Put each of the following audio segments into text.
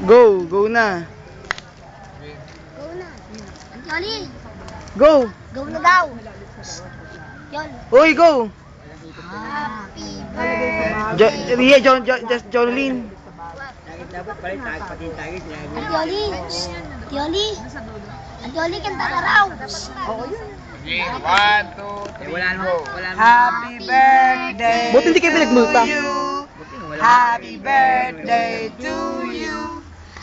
Go, go na. Go na. Jolly. Go. Go na daw. Yon. Uy, go. Happy birthday. Ria, Jolene. Jolly. Jolly. Jolly, kanta ka raw. Okay, 1, 2, 3, go. Happy birthday. Buti hindi kayo pinagmulta. Happy birthday to you.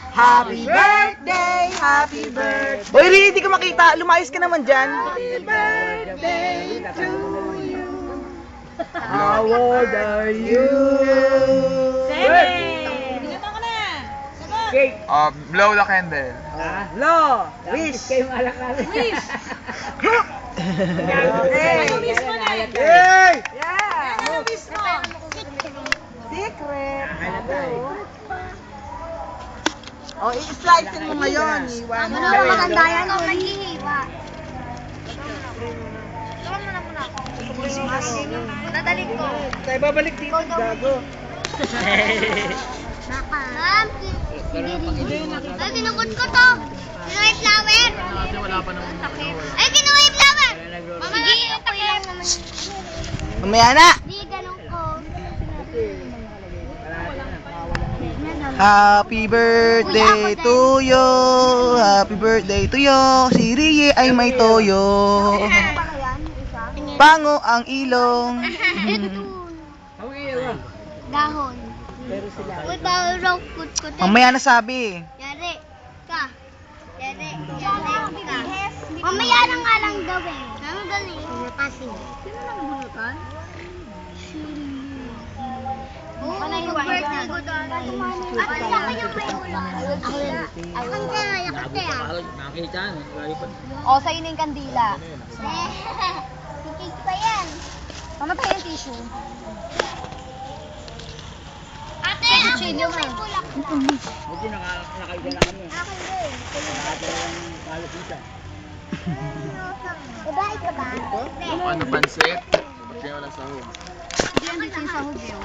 Happy birthday, happy birthday. Uy, Ria, hindi ko makita. Lumayas ka naman dyan. Happy birthday to you. How old are you? Blow the candle. Lo, wish. Wish. Hey! Wish mo na. Hey! Ano wish mo? Secret. Oh, i-slicein mo ngayon. Iwan mo. Ano maganda yan? Naghihiwa. Lawan mo na muna ako. Dadaling ko. Tayo babalik dito, gago. Ma'am, ay, tinukod ko to. Kinuha yung flower. Ay, kinuha yung flower. Sige, ako lang naman. Mamaya na. Di, ganun ko. Happy birthday to you. Happy birthday to you. Si Rie ay may toyo. Pango ang ilong. Dahon. Uy, bawal raw kut-kut. Mamaya na sabi. Yari ka. Yari ka. Mamaya na nga lang gawin. Ano galing? Kasi. Sino nang bunutan? Oo, birthday ko doon. At saka yung may ulang. Ako yan. Ang kaya, Nakita, O, sa'yo na yung kandila. Sikig pa yan. Mamatay yung tissue. Ate, ako yung may kulak. Buti nakaiga na kami. Ako din. Nakadalawang kalos isa. Babae ka ba? Ano pansit? Ba't kayo wala sahog? Hindi yan din sahod yun.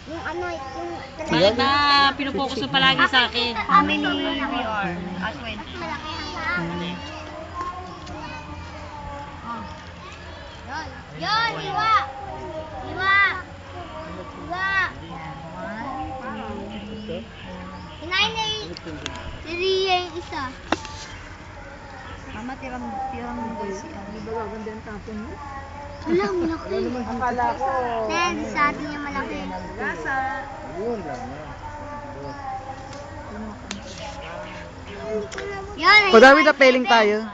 Yung ano, yung... Bakit ba pinupokus mo palagi sa akin? How many we are? 20. Yon, iwa! Iwa! Iwa! Kinain na yung... Si Ria yung isa. Mama, tirang boys yan. Di ba gaganda yung tapon mo? Wala, malaki. Akala ko. Then, sa atin yung malaki. Yan, Pag-awit na peling tayo.